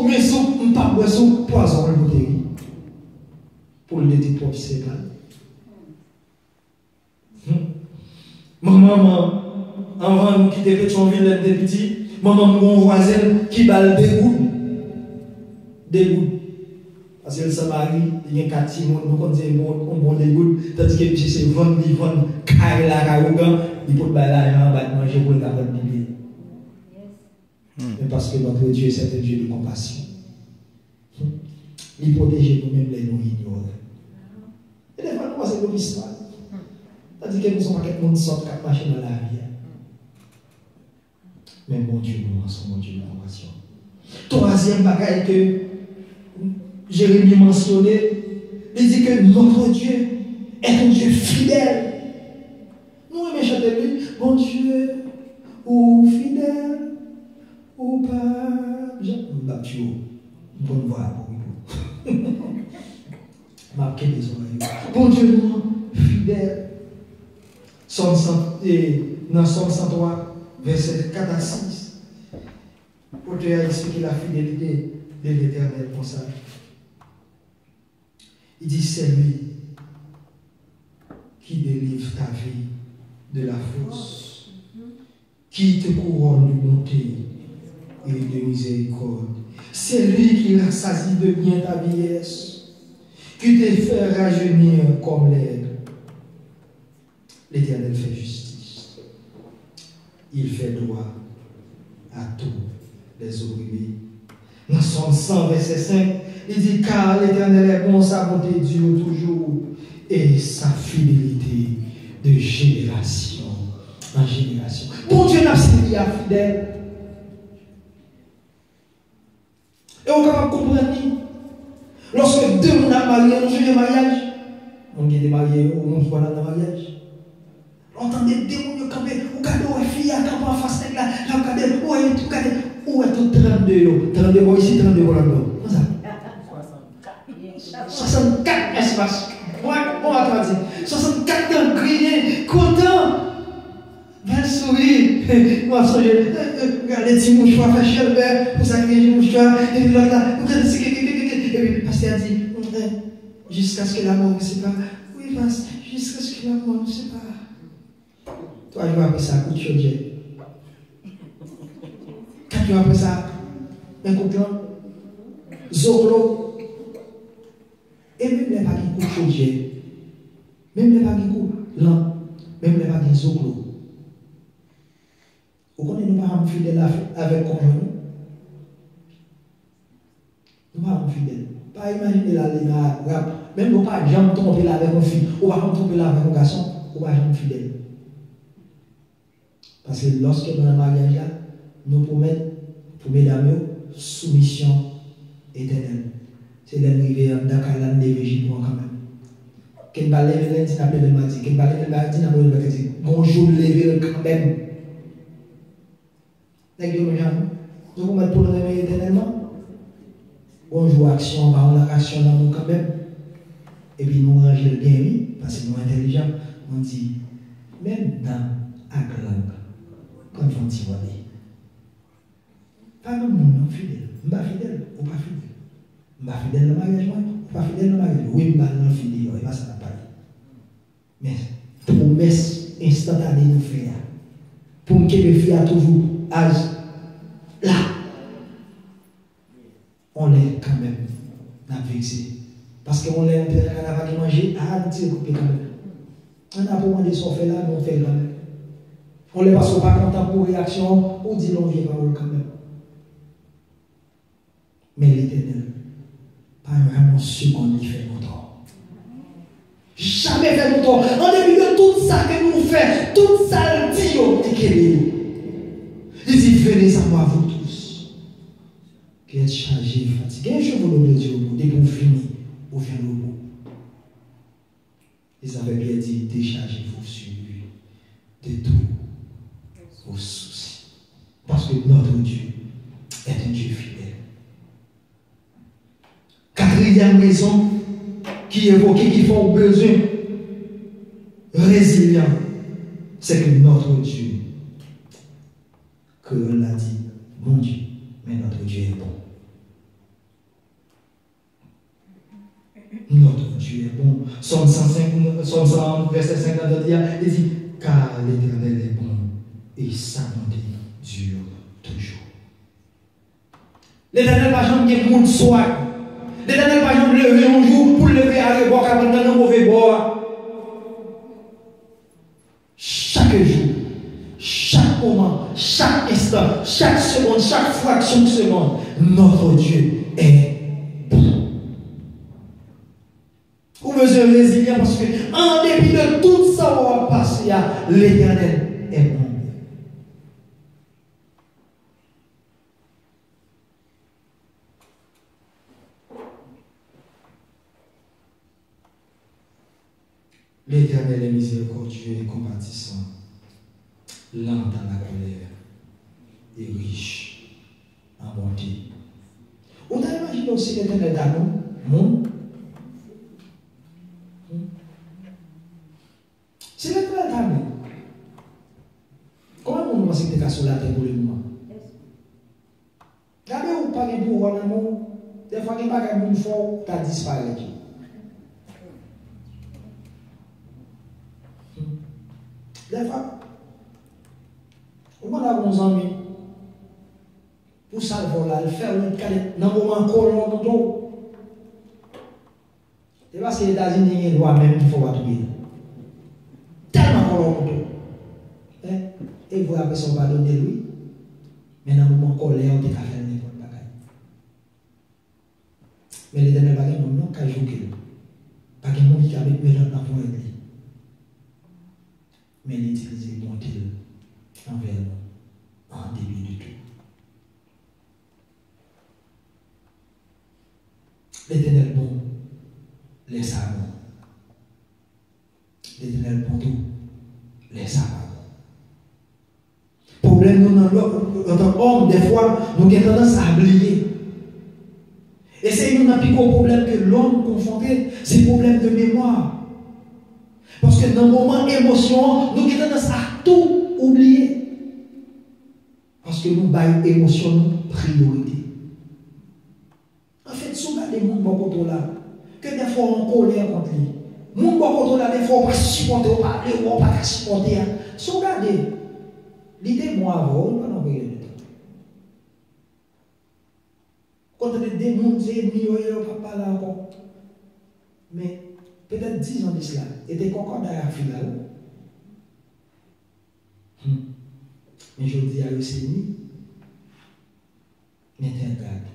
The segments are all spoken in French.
Mais on pas besoin poison le bouteille. Pour le dire propre, c'est mal. Maman, avant de quitter Pétionville, des petits, maman, mon voisin qui balle des gouttes. Des gouttes. Parce que le mari, il y a 4 petits monde, nous disons bon des gouttes, tandis que monsieur c'est vendre, carré la carougan, il peut bailler là, il va manger pour le capable de vivre. Mais parce que notre Dieu, c'est un Dieu de compassion. Il protège nous-mêmes les nous ignorants. Et des fois, nous pensons que nous sommes mal. C'est-à-dire que nous sommes pas quelqu'un qui sort de marcher dans la vie. Mais mon Dieu, nous sommes mon Dieu de compassion. Troisième bagaille que Jérémie mentionnait, il dit que notre Dieu est un Dieu fidèle. Nous aimons chanter lui, mon Dieu, ou fidèle, ou pas. M'abtio, bonne voix pour vous. Marquez les oreilles. Bon Dieu, nous, fidèle. Dans Somme 103, verset 4 à 6, pour te expliquer la fidélité de l'Éternel comme ça. Il dit, c'est lui qui délivre ta vie de la fosse, qui te couronne de bonté et de miséricorde. C'est lui qui rassasie de bien ta vieillesse, qui te fait rajeunir comme l'aigle. L'Éternel fait justice. Il fait droit à tous les opprimés. Dans Somme 100, verset 5, il dit, car l'Éternel est bon, sa bonté dure toujours, et sa fidélité de génération en génération. Bon Dieu n'a pas fidèle. Et on peut comprendre, lorsque deux personnes sont mariés, on fait un mariage, on est marié, on se voit dans le mariage. On entend des démons qui campent, on regarde où est fille, on campe en face de là, on regarde, où est tout 32 32 mois ici, 32 mois là-dedans. 64 espaces. On va te dire. 64 ans, grillé, content. Ben sourire. Moi, regardez si mon choix fait cher, pour ça que j'ai mon choix, et puis là, et puis le pasteur a dit, jusqu'à ce que la mort ne sait pas. Oui, pasteur, jusqu'à ce que la mort ne sait pas. Toi, je vais appeler ça coup de chaudjet. Quand tu vas appeler ça, un coup de zoglo. Et même les pas qui couchent chaudjet, même les pas qui couchent lent, même les pas qui zoglo. Vous connaissez nous pas fidèles avec conjoint. Nous pas fidèles. Pas imaginer la ligne rap. Même nous pas jamais tromper là avec une fille, ou pas tromper là avec un garçon, ou pas jamais fidèle. Parce que lorsque dans le mariage là, nous promettons pour mesdames soumission éternelle. C'est l'arrivée dans Dakar, des végétaux quand même. Qu'elle va lever lundi, n'a pas de mardi. Qu'elle va lever mardi, n'a pas de mercredi. Bonjour, lever quand même. Nous vous mettons pour le réveiller éternellement. Bonjour, action, on va action dans nous quand même. Et puis nous ranger le bien, oui, parce que nous sommes intelligents. On dit, même dans la langue, quand on dit, pas le monde fidèle. Je ne suis pas fidèle ou pas fidèle. Je ne suis pas fidèle dans le mariage, je ne suis pas fidèle dans le mariage. Oui, je ne suis pas fidèle, et pas ça n'a pas dit. Mais promesse instantanée nous fait. Pour que le fille a toujours âge là. On est quand même vexé. Parce qu'on est un peu à manger, à nous couper quand même. On a pour demander son fait là, mais on fait quand même. On ne passe pas content pour réaction, on dit l'on vient parole quand même. Mais l'Éternel, pas vraiment seconde, il fait longtemps. Jamais fait longtemps. En début de tout ça que nous faisons, tout ça, le dit, il dit, venez à moi, vous tous, qui êtes chargés, fatigués. Je vous le dis au bout, dès que vous finissez, vous venez au bout. Ils avaient bien dit, déchargez-vous sur lui de tous vos soucis. Parce que notre Dieu est un Dieu fidèle. Quatrième raison qui évoque, qui font besoin résilient, c'est que notre Dieu, que on l'a dit, mon Dieu, mais notre Dieu est bon. tu es bon. Somme 105, Somme 100, verset 50, il dit, car l'Éternel est bon et sa bonté dure toujours. L'Éternel va jamais dire monde soit. L'Éternel va jamais lever un jour pour lever à rebord, car dans le mauvais bord. Chaque jour, chaque moment, chaque instant, chaque seconde, chaque fraction de seconde, notre Dieu est bon. Vous besoin de résilient parce que, en dépit de tout ça, on va passer à l'Éternel est bon. L'Éternel est miséricordieux et compatissant, lent à la colère et riche en bonté. On a imaginé aussi l'Éternel d'amour, c'est l'Éternel d'amour. Comment on pense que tu es sur la terre pour le moment? Regardez où parler pour voir l'amour. Des fois, il n'y a pas de monde fort, tu as disparu. Des fois, on a bons amis. Pour ça, le faire le calé dans le moment colon de tout. C'est parce que les États-Unis ont une loi même qu'il faut trouver. Tellement colon de tout. Et vous avez son pardon de lui. Mais dans le moment colère, on a fait n'importe quoi. Mais les derniers bagages, on n'a qu'à jouer. Pas qu'il y ait un monde qui a mis mélange dans le lui. Mais il utilise le bon Dieu envers nous, en début de tout. L'Éternel bon, les savants. L'Éternel bon tout, les savants. Problème, nous, en tant qu'homme, des fois, nous avons tendance à oublier. Et c'est un plus gros problème que l'homme confronté, c'est le problème de mémoire. Parce que dans le moment émotion, nous avons tendance à tout oublier. Parce que nous avons émotion priorité. En fait, si vous regardez les gens là, que des fois on colère contre lui. Les gens là, des fois on ne peut pas supporter, on ne peut pas supporter. Si vous regardez, l'idée moi avant, on ne peut pas envoyer le temps. Quand on est des gens, c'est ennemis, on ne peut pas parler encore. Mais peut-être 10 ans de cela, était concordant à la finale. Mais je dis à eux, c'est ennemi. Mais t'es un garde.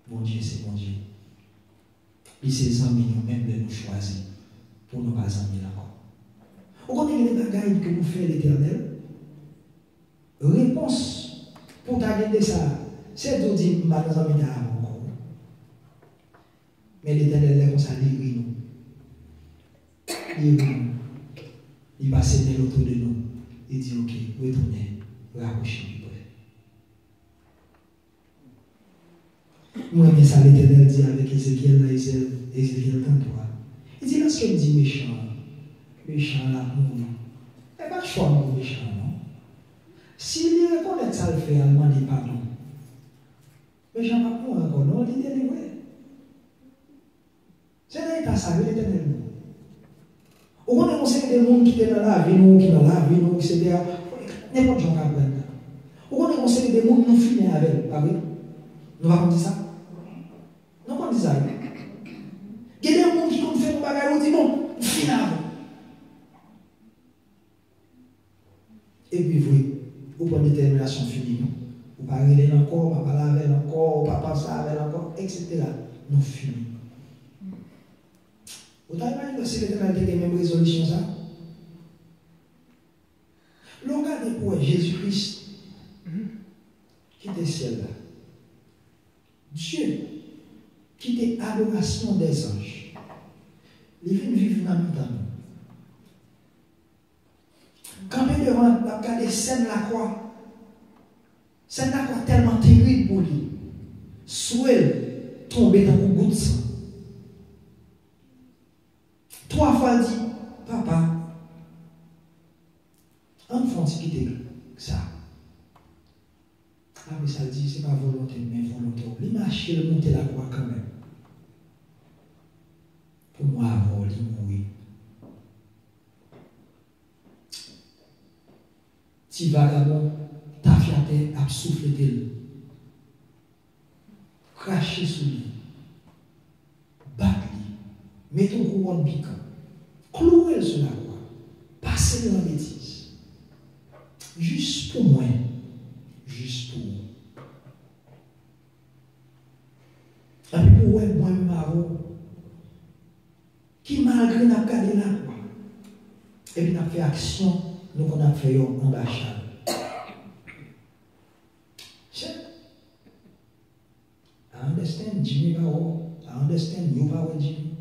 Mon Dieu, c'est mon Dieu. Et ces amis, nous-mêmes, nous choisir pour ne pas amis encore. Vous connaissez les bagailles que nous fait l'Éternel? Réponse pour t'arrêter ça, c'est de dire, ma amis encore. Mais l'Éternel est comme ça, il nous. Il va s'aider autour de nous. Il dit, ok, retournez, rapprochez-vous. Moi, mais ça, l'Éternel dit avec Ézéchiel, là, Ézéchiel 33. Il dit, lorsqu'il dit méchant là, il n'y a pas de choix pour méchant, non? S'il reconnaît ça, le fait, il demande pardon. Méchant pas pour encore, non, il dit délivré. C'est là, il a salué l'Éternel. Au moins, on sait que des gens qui étaient dans la vie, nous, qui dans la vie, nous, etc. N'importe quoi qu'on apprenne. Au moins, on sait que des gens nous finissent avec, pas vrai? Nous allons dire ça? Non, on dit ça. Il y a des gens qui ont fait un bagage, on dit bon, final. Et puis, vous prenez une détermination finie. Vous ne parlez pas encore, vous ne parlez pas encore, vous ne parlez pas encore, etc. Nous finissons. Vous avez imaginé si l'Éternel a même résolution ça? Regardez pour Jésus-Christ qui était ciel là. Dieu qui était adoration des anges. Il vient vivre dans le temps. Quand il regarde les scènes la croix, scène la croix tellement terrible pour lui. Souhait tomber dans un bout de sang. 3 fois dit, papa, enfant, qui quitte ça. Ah, mais ça dit, c'est pas volonté, mais volonté. Il marche, il monte la croix quand même. dit mourir. Ti vagabond, ta fiaté a soufflé d'elle. Cracher sous lui. Battre lui. Mettez un couronne piquant. Clouez sur la croix. Passez dans la bêtise. Juste pour moi. Juste pour moi. Et puis pour moi, Maro, qui malgré n'a gardé la croix, et puis n'a fait action, nous qu'on a fait une ambassade. I understand Jimmy Maro, I understand you Maro Jimmy.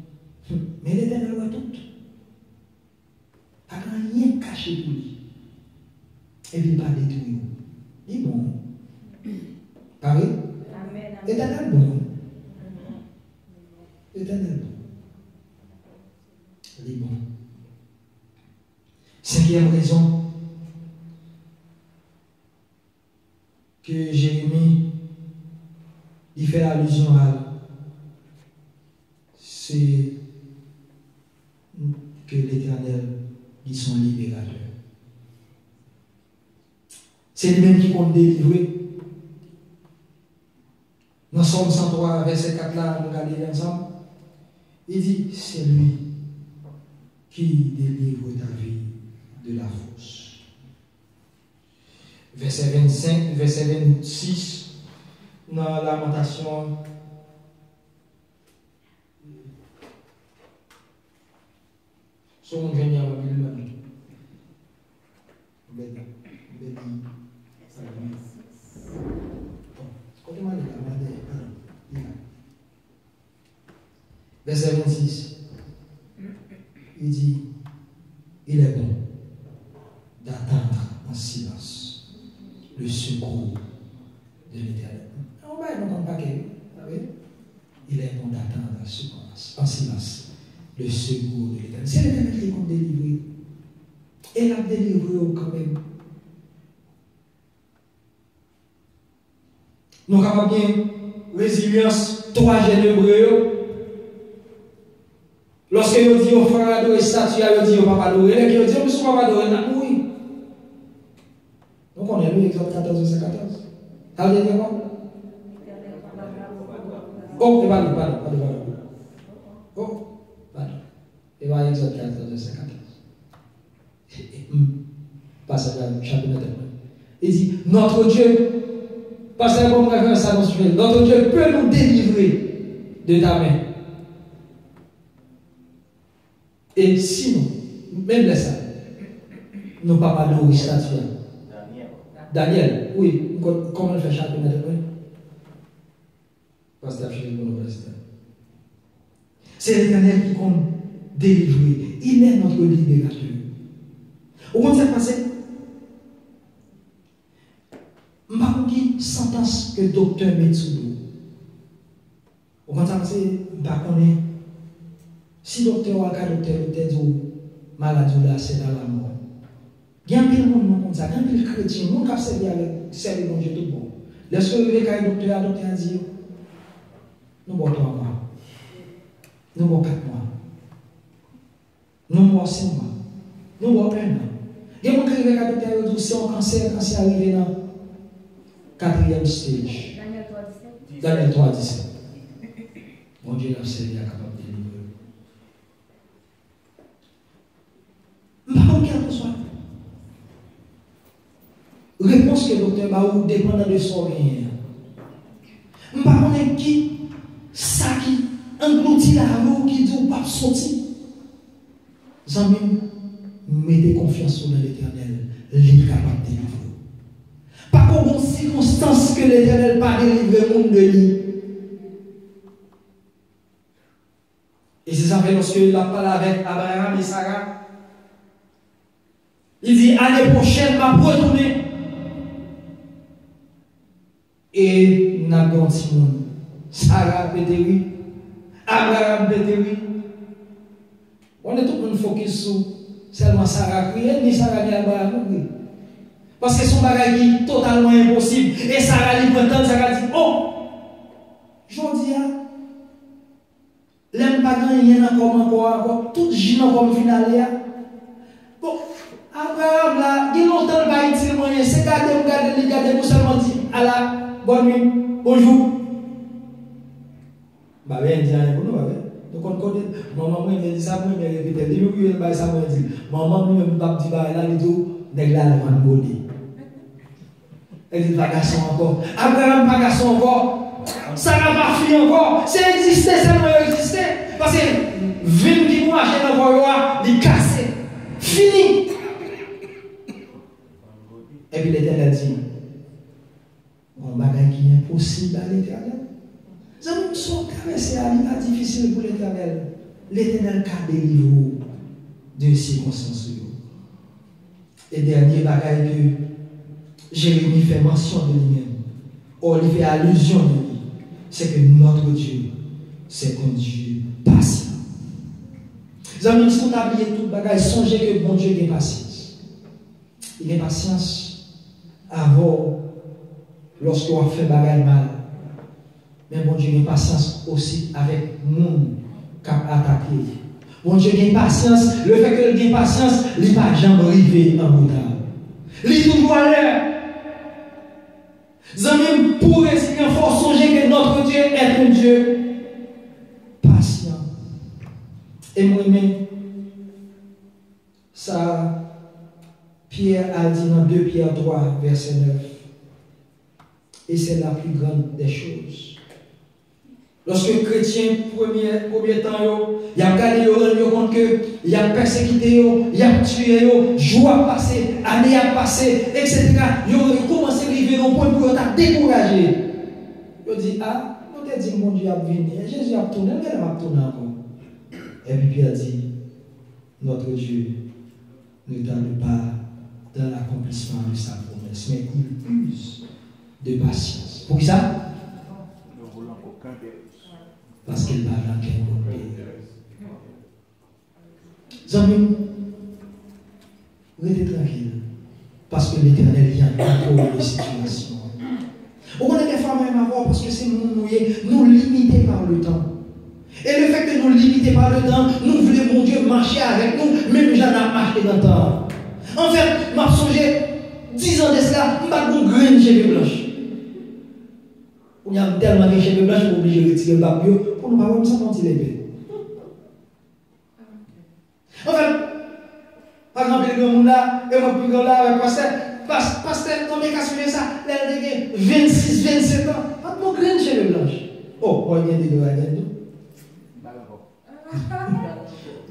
Mais l'Éternel voit tout. Pas rien caché pour lui. Et puis pas détruire. Il est bon. Pareil? L'Éternel bon. L'Éternel bon. Il est bon. Cinquième raison que Jérémie il fait allusion à, c'est que l'Éternel est son libérateur. C'est lui-même qui compte délivrer. Dans Somme 103, verset 4 là, nous regardons ensemble. Il dit, c'est lui qui délivre ta vie de la fosse. Verset 25, verset 26, dans la Lamentation, son génie à lui-même. Verset 26, il dit, il est bon d'attendre en silence le secours de l'Éternel. On va entendre pas il est bon d'attendre en silence le secours de l'Éternel. C'est l'Éternel qui compte délivrer. Et l'a délivré quand même. Nous avons bien résilience, trois jeunes hébreux. Lorsque ils disent au frère adorer statue, ils disent au papa adorer. Ils disent au monsieur papa adorer, n'a mourir. Donc on est lu Exode 14, verset 14. Ça veut dire quoi? Oh, et pardon. Oh, pardon. Et va Exode 14, verset 14. Passage à chapitre 9. Il dit, notre Dieu, parce que comme référence à notre Dieu peut nous délivrer de ta main. Et sinon, même là ça, nous ne pas de statue. Daniel, oui, comment on fait chapitre 9? Pasteur c'est l'Éternel qui compte délivrer. Il est notre libérateur. Au contraire, passé, je ne sais pas qui sentence que le docteur met sous nous. Au contraire, je ne sais pas si le docteur ou le docteur dit maladie là, c'est dans la mort. Il y a un peu de monde comme ça, il y a un peu de chrétiens, il y a un peu de servir avec servir bon Dieu tout bon. Lorsque le docteur a dit, nous avons 3 mois, nous avons 4 mois, nous avons 5 mois, nous avons 1 an. Il y a un peu de docteur qui dit, c'est un cancer arrivé dans le 4e stage. Daniel 3, 17. Mon Dieu, nous sommes capable de délivrer. Réponse que le docteur Baou dépend de son rien. Je ne sais pas qui, ça qui engloutit la roue qui dit ou pas sortir. Zami, mettez confiance dans l'Éternel, il est capable de délivrer. Pas pour une circonstance que l'Éternel pas délivrer le monde de lui. Et c'est ça lorsque il a parlé avec Abraham et Sarah. Il dit, année prochaine, je vais retourner. Et nous avons un petit monde. Sarah peut oui. Abraham peut oui. On est tout le monde focus sur seulement Sarah qui ni Sarah ni Abraham. Oui. Parce que son bagage est totalement impossible. Et Sarah lui prend Sarah dit, oh, je dis, L'aime pas gagner encore. Tout le monde comme final. Bon, Abraham là, il y a longtemps qu'il va utile moyen. C'est garder, vous seulement dit, à la bonne nuit, bonjour. Bah, bien, dit rien pour nous, donc on connaît, maman moi il dit ça, moi il répète, il dit oui, ça moi dit, maman moi même pas dit bah là il dit nèg là le van body. Elle dit pas garçon encore, Abraham pas garçon encore, Sarah pas fille encore, c'est existé, seulement existé, parce que vin qui vous acheter dans voie, il cassé, fini. Et puis l'Éternel dit, on bagage qui est impossible à l'Éternel. Ça nous sommes caressés à l'état difficile pour l'Éternel. L'Éternel a délivré de circonstances. Et dernier bagaille que Jérémie fait mention de lui-même, or il fait allusion de lui, c'est que notre Dieu, c'est un Dieu patient. Les amis, si vous oubliez tout bagaille, songez que bon Dieu a patience. Il a patience avant, lorsqu'on fait bagaille mal. Mais bon Dieu a patience aussi avec nous qui attaqué. Bon Dieu a patience, le fait qu'il ait patience, il n'a pas jamais arrivé en retard. Il est toujours à l'heure. Amis, pour résister, il faut songer que notre Dieu est un Dieu patient. Et moi-même, ça, Pierre a dit dans 2 Pierre 3, verset 9. Et c'est la plus grande des choses. Lorsque les chrétiens, premier temps, il a gardé, il a compte que il a persécuté, il a tué, jour a passé, année a passé, etc. Il a commencé à arriver au point pour être découragé. Il a dit, ah, on a dit, mon Dieu a venu, Jésus a tourné, il a tourné encore. Et puis Pierre a dit, notre Dieu ne donne pas dans l'accomplissement de sa promesse, mais il use de patience. Pour ça? Parce qu'il va dans quel monde. Amis, restez tranquille. Parce que l'Éternel vient contrôler les situations. On a des femmes même à voir parce que c'est nous limités par le temps. Et le fait que nous limités par le temps, nous voulons, mon Dieu, marcher avec nous, même j'en ai marché dans le temps. En fait, m'a songé 10 ans de cela, je n'ai pas de graine cheveux blanches. On a tellement de cheveux blanches, on est obligé de retirer le papier pour nous avoir ça quand il est bête. En fait, par exemple, le monde là, et mon plus grand là, avec pasteur, ton mec a suivi ça, là, il a 26, 27 ans, pas de mon graine cheveux blanches. Oh, on vient de dire,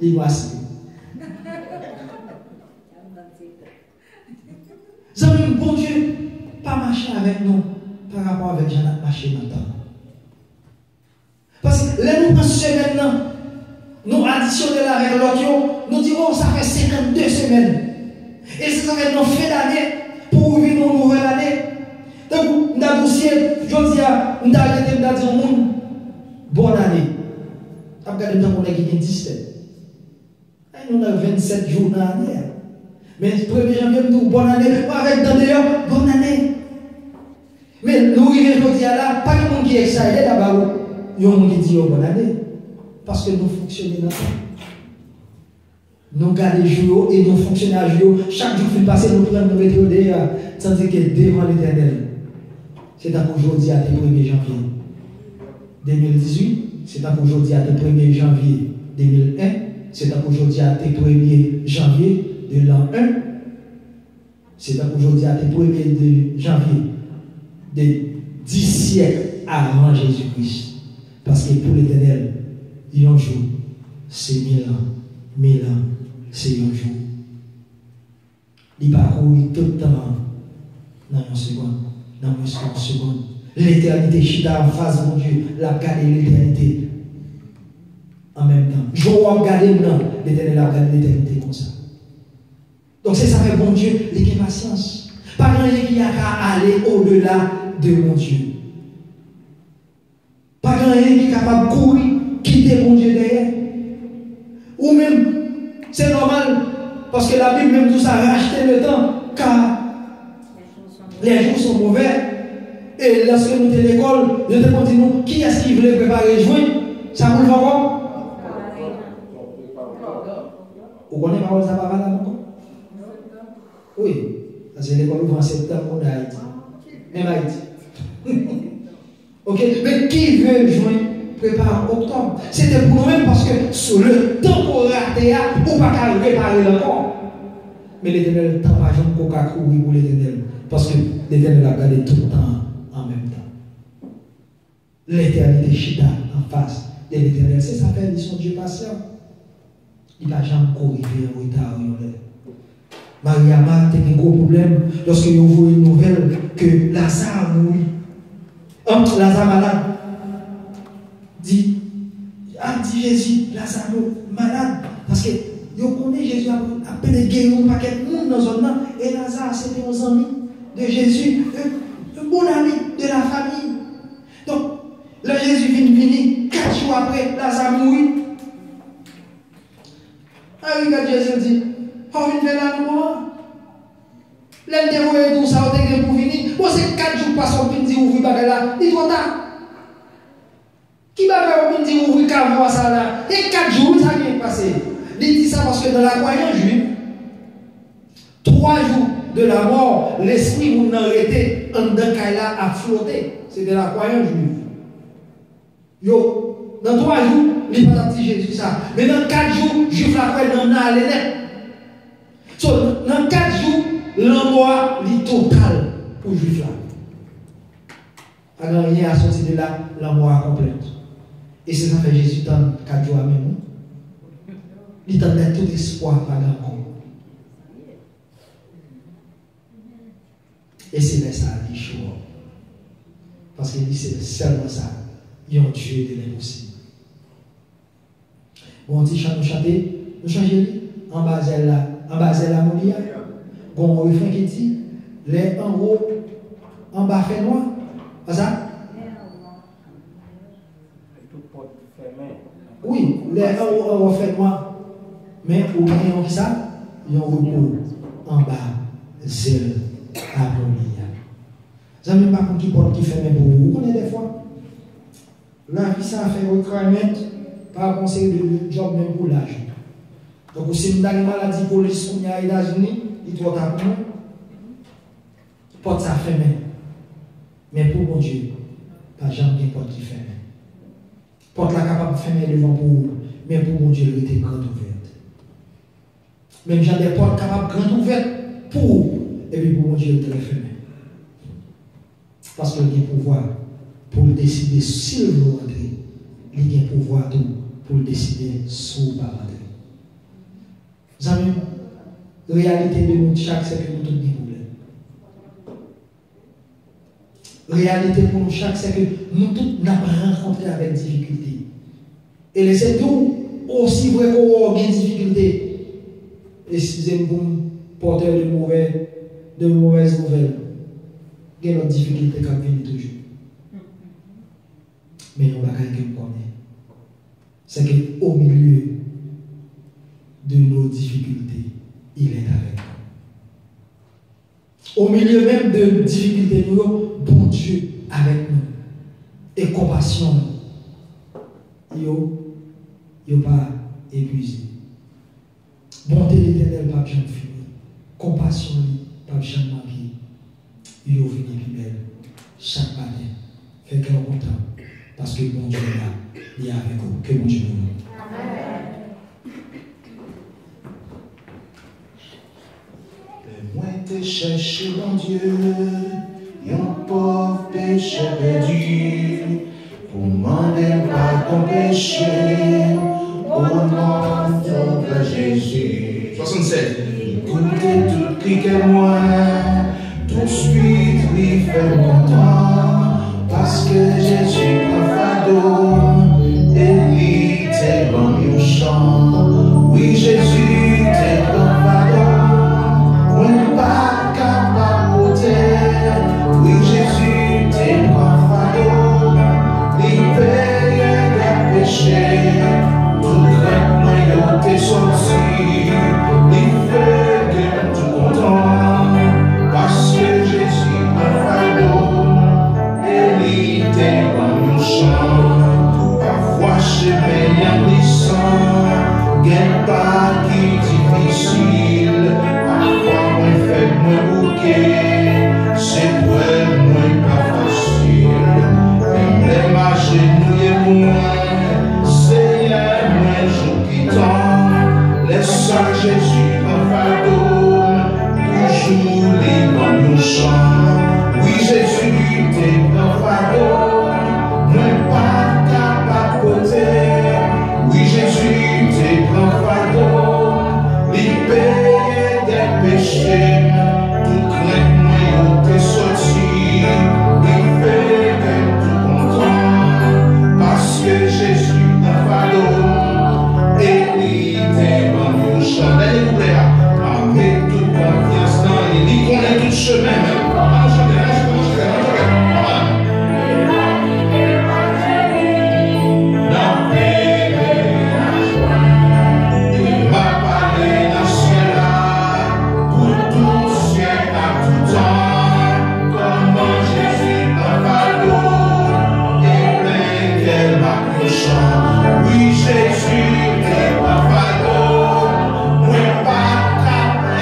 il va se Zami, bon Dieu, pas marcher avec nous par rapport avec Jean-Marc marché dans le temps. Parce que là, nous prenons semaine, nous additionnons avec l'autre, nous disons, ça fait 52 semaines. Et ça fait nos fin d'année pour vivre une nouvelle année. Donc, nous avons dit, je dis à nous avons dit, bonne année. Regardez le temps qu'on a gagné 17. Nous avons 27 jours dans l'année. Mais le 1er janvier, nous disons bonne année. Avec dans d'ailleurs, bonne année. Mais nous arrivons aujourd'hui là, pas de monde qui est excited là-bas. Il y a un monde qui dit bonne année. Parce que nous fonctionnons dans le temps. Nous gardons les jours et nous fonctionnons à jour. Chaque jour qui passe, nous prenons nos méthodes tandis que devant l'Éternel. C'est aujourd'hui à 1er janvier 2018. C'est aujourd'hui à 1er janvier 2001. C'est aujourd'hui à 1er janvier de l'an 1. C'est aujourd'hui à 1er janvier de 10 siècles avant Jésus-Christ. Parce que pour l'Éternel, il y a un jour, c'est 1000 ans. 1000 ans, c'est un jour. Il parcourt tout le temps dans une seconde, dans une seconde. L'éternité, chita en face, mon Dieu, la garder l'éternité en même temps. Je vais regarder maintenant, l'éternel a gardé l'éternité comme ça. Donc c'est ça que bon Dieu, il a patience. Pas grand qui a qu'à aller au-delà de mon Dieu. Pas grand qui est capable de courir, quitter mon Dieu derrière. Ou même, c'est normal, parce que la Bible même tout ça a racheté le temps, car les jours sont mauvais. Et lorsque nous étions à l'école, nous te dit nous, qui est-ce qui voulait préparer le joint? Ça vous le voir? Vous connaissez parole ça pas valable encore? Oui. C'est l'école ouvre en septembre en Haïti. Même Haïti. Ok? Mais qui veut joindre prépare octobre? C'était pour nous-mêmes parce que sur le temps pour rater, ou pas qu'à réparer encore. Mais l'Éternel, tant pas jamais qu'on a courir pour l'Éternel. Parce que l'Éternel a gardé tout le temps en même temps. L'éternité chita en face de l'Éternel. C'est ça fait, ils sont Dieu patient. Il n'a jamais courir en retard. Mariama a un gros problème lorsque vous voyez une nouvelle que Lazare mourit. Lazare malade. Dit Jésus, Lazare malade. Parce que vous connaissez Jésus a appelé guérir un paquet de monde dans zone là. Et Lazare, c'était un ami de Jésus, un bon ami de la famille. Donc, le Jésus vient venir 4 jours après, Lazare mourit. Ah oui, quand Jésus dit, on vient faire la nouvelle. L'un des voyez tout ça, on est pour venir. Bon, c'est 4 jours passent, on dit ouvrir bagage là. Il est trop tard. Qui va faire on dit ouvrir cave ça là? Et 4 jours, ça vient de passer. Il dit ça parce que dans la croyance juive, 3 jours de la mort, l'esprit vous n'a arrêté en dedans là a flotté. C'est de la croyance juive. Yo, dans 3 jours, il n'y a pas de Jésus ça. Mais dans 4 jours, juif la croyance n'a allé net. So, dans 4 jours, l'envoi est total pour juif là. Alors, rien à sortir de là, l'envoi complète. Et c'est ça que Jésus dans 4 jours à même. Il t'a mis tout espoir par encore. Et c'est ça, il chaud. Parce qu'il dit c'est seulement ça. Il y a un Dieu de l'impossible. Bon, on dit nous chanter, nous changer en bas de la monia. Bon, on refrain qui dit les en haut, en bas fait noir. Pas ça? Oui, les en haut fait noir. Mais au gagnant qui ça, il y a un repos en bas, zèle, harmonie. Ça ne veut pas qu'on qui porte qui fait mes vous connaissez des fois. La vie, ça a fait requirement par conseil de job même pour l'âge. Donc, si vous avez une maladie police qu'on y a aux États-Unis, il doit t'apprendre. Porte ça fermée. Mais pour mon Dieu, pas jamais une porte qui ferme. Porte la capable de fermer devant pour vous, mais pour mon Dieu, elle était grande ouverte. Même j'ai des portes capables de grande ouverte pour vous, et puis pour mon Dieu, elle était fermée. Parce qu'il a le pouvoir pour décider s'il veut entrer. Il a le pouvoir pour décider si il va entrer. Vous savez, la réalité de nous chaque, c'est que nous tous des problèmes. La réalité pour nous chaque, c'est que nous tous n'avons rencontré avec difficulté. Et les êtres aussi vrai qu'on a des difficultés. Excusez-moi, porteur de mauvaises nouvelles. Il y a une difficulté qui vient toujours. Mais il y a une chose que nous connaissons. C'est qu'au milieu de nos difficultés, il est avec nous. Au milieu même de nos difficultés, nous, bon Dieu avec nous. Et compassion. Il n'est pas épuisé. Bonté l'éternel, pas jamais fini. Compassion, pas jamais manqué. Il est venu plus belle chaque matin. Fait qu'elle est content. Parce que bon Dieu est là. Il est avec vous. Que bon Dieu nous. Amen. Moi, t'ai cherché, mon Dieu, un pauvre péché perdu. Pour demander pardon péché. Au nom de Jésus. 67. Écoutez tout cri que moi. Tout de suite, lui fait content, parce que Jésus prend fardeau, et lui t'es bon au chant. Oui, Jésus t'es bon fardeau, on n'est pas capable de porter. Oui, Jésus t'es bon fardeau, lui paye les péchés, tout grand noyau t'es sorti, lui fait que tout content. Parce que Jésus a fardeau, et lui t'es bon. Seigneur, moi je t'attends. Laisse à Jésus un fardeau, toujours libre nous chant. Oui, Jésus, t'es un fardeau, moi pas capable de côté. Oui, Jésus, t'es un fardeau, libéré des péchés. Tout crainte, moi, t'es sorti, libéré tout content. Parce que Jésus a fardeau, et lui t'es bon nous chant. Dernier couplet, avec toute confiance dans lui, il connaît tout chemin. Oui, Jésus, t'es pas fardeau, moi pas capable.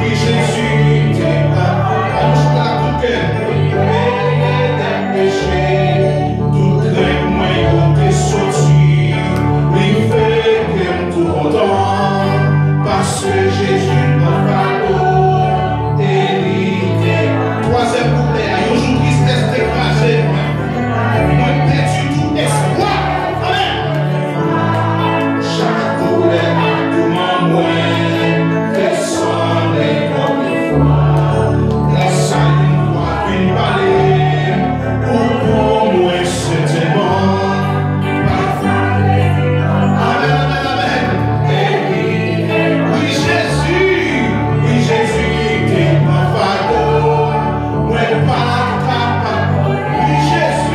Oui, Jésus, t'es pas fardeau, des péchés, tout crainte, moi, t'es sorti, lui fait que tout content, parce que Jésus pas fardeau, et lui t'es. Troisième couplet, un jour tristesse t'écraser, moi perdu tout espoir. Amen. Chaque douleur a tout m'en moins, descendez comme une fois. Laisse à une voix une balai, pour moi c'était bon. Amen, amen, amen. Oui Jésus, t'es mon fardeau, moi pas capable. Oui Jésus.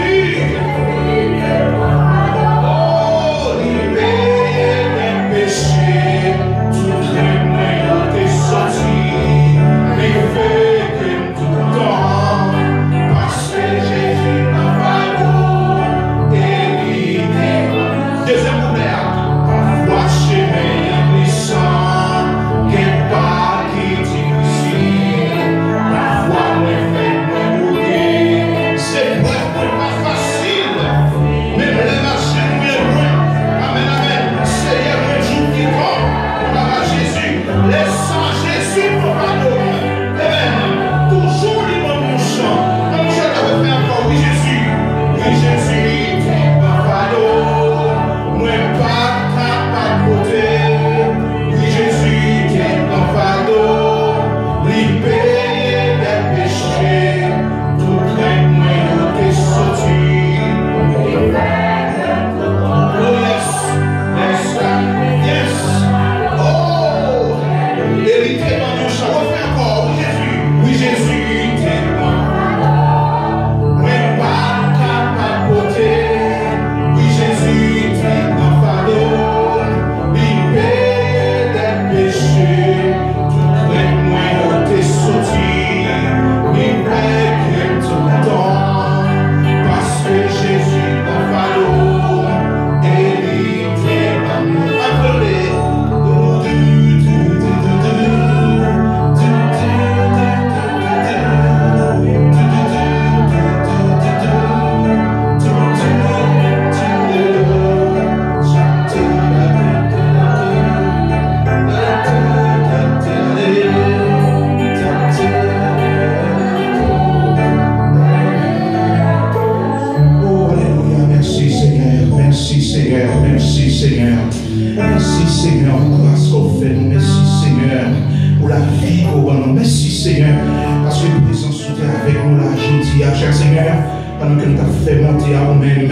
Pendant que nous t'avons fait monter à nous-mêmes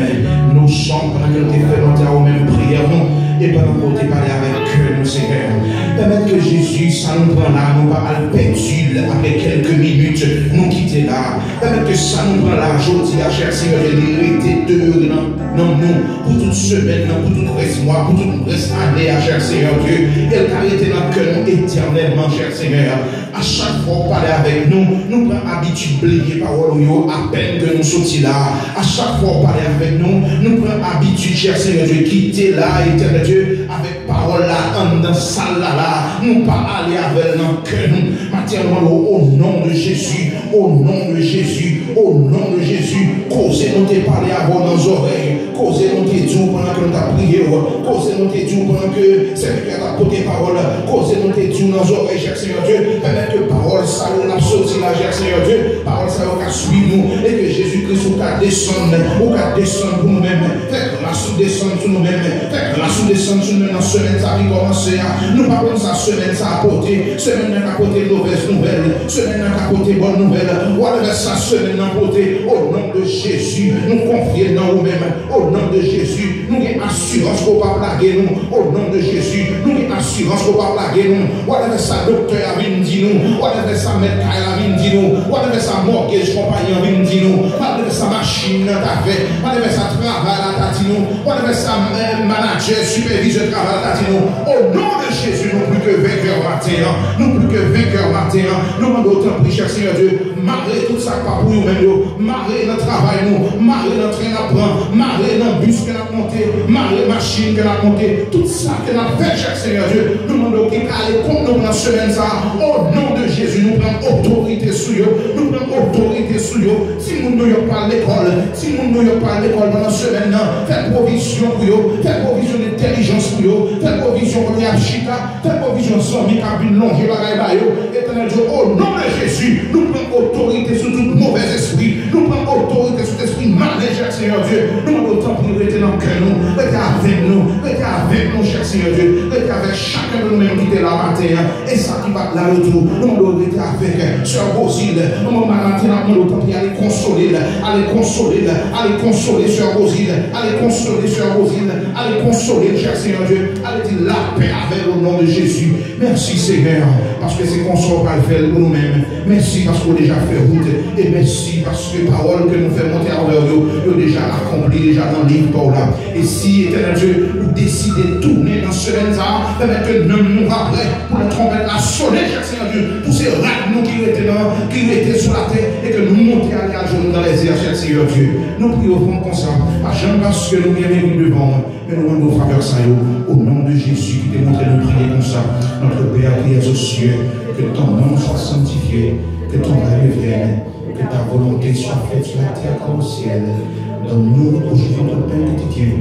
nos chants, pendant que nous t'avons fait monter à nous-mêmes prières, et pendant que nous t'avons parlé avec nous, Seigneur. Permettre que Jésus, ça nous prend là, nous pas à perdu après quelques minutes, nous quitter là. Permettre que ça nous prend là, aujourd'hui, cher Seigneur, de l'hérité de nous, pour toute semaine, pour tout reste mois, pour toute reste année, cher Seigneur Dieu. Elle a été dans le cœur éternellement, cher Seigneur. À chaque fois qu'on parle avec nous, nous prenons habitude de oublier parole à peine que nous sortions là. À chaque fois qu'on parle avec nous, nous prenons habitude, cher Seigneur Dieu, quitter là, éternel Dieu, avec parole là, dans salle là, nous pas aller avec dans le cœur. Maintenant, au nom de Jésus, au nom de Jésus, au nom de Jésus. Causez-nous de parler à vos oreilles, causez-nous de dire pendant que nous avons prié, causez-nous de dire pendant que c'est qui a porté parole, causez-nous de dire dans nos oreilles, cher Seigneur Dieu, permettre que parole ça nous sorti là, cher Seigneur Dieu, parole ça nous suivre nous, et que Jésus-Christ ou qu'à descendre pour nous-mêmes, fait que la sous-descendre sur nous-mêmes, fait que la sous-descendre sur nous-mêmes dans la semaine ça qui commence, nous pas comme ça, semaine ça a porté, semaine n'a qu'à porter mauvaise nouvelle, semaine n'a qu'à porter bonne nouvelle, ou alors ça semaine n'a porté, au nom de Jésus, nous confions dans nous-mêmes, au nom de Jésus, nous avons assurance qu'on va blaguer nous, au nom de Jésus, nous avons assurance qu'on va blaguer nous, ou alors ça docteur a venu dire nous, ou alors ça maître a venu dire nous, ou alors ça mortgage compagnie a venu dire nous, ou alors ça machine n'a fait, ou alors ça travail à dit nous, ou alors ça manager, superviseur travail à dit nous, au nom de Jésus, nous plus que vainqueurs matin, nous plus que vainqueurs matin, nous demandons autant pour cher Seigneur Dieu, marrer tout ça pas pour nous-mêmes, marrer notre travail nous, marrer notre train à prendre, marrer notre bus que nous avons monté, marrer machine que nous avons monté, tout ça que nous avons fait cher Seigneur Dieu, nous demandons qu'il aille contre nous dans la semaine ça, au nom de Jésus, nous prenons autorité sur eux, nous prenons autorité sur eux, si nous ne sommes pas à l'école, si nous ne sommes pas à l'école dans la semaine, faites provision pour eux, faites provision d'intelligence pour eux, faites provision pour les achita, faites provision sans mes cabines longues, éternel Dieu, au nom de Jésus, nous prenons autorité sur tout mauvais esprit, nous prenons autorité sur l'esprit malin, cher Seigneur Dieu, nous avons autant priorité dans le cœur, nous, restez avec nous, cher Seigneur Dieu, restez avec chacun de nous-mêmes qui est là matin, et ça qui va là retour, nous avons rester avec Sœur Rosile, nous avons autant aller consoler, Sœur Rosile, allez consoler Sœur Rosile, allez consoler, cher Seigneur Dieu, allez dire la paix avec au nom de Jésus. Merci Seigneur, parce que c'est qu'on soit pas le faire pour nous-mêmes. Merci parce qu'on a déjà fait route, et merci parce que les paroles que nous faisons monter envers nous, nous avons déjà accompli déjà dans le livre pour là. Et si, éternel Dieu, nous décidez de tourner dans ce semaine, permettre que nous rappelons pour la trompette à sonner, cher Seigneur Dieu, pour ces rats nous qui étaient sur la terre, et que nous montions à jour dans les airs, cher Seigneur Dieu. Nous prions comme ça, pas jamais parce que nous viennent devant, mais nous rendons faveur ça, au nom de Jésus, qui démontre nous prier comme ça. Notre Père qui es aux cieux, que ton nom soit sanctifié, que ton règne vienne, que ta volonté soit faite sur la terre comme au ciel. Donne-nous aujourd'hui notre pain quotidien.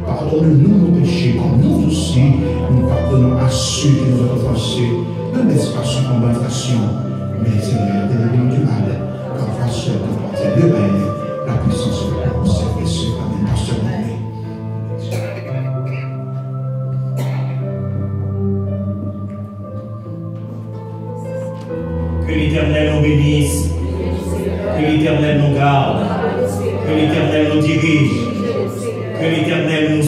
Pardonne-nous nos péchés, comme nous aussi, nous pardonnons à ceux qui nous ont offensés. Ne laisse pas succomber à tentation, mais Seigneur, délivre-nous du mal, car grâce à toi, le règne, la puissance de la conservation. Amen. Pasteur Noé. Que l'Éternel nous bénisse, que l'Éternel nous garde, que l'Éternel nous dirige, que l'Éternel nous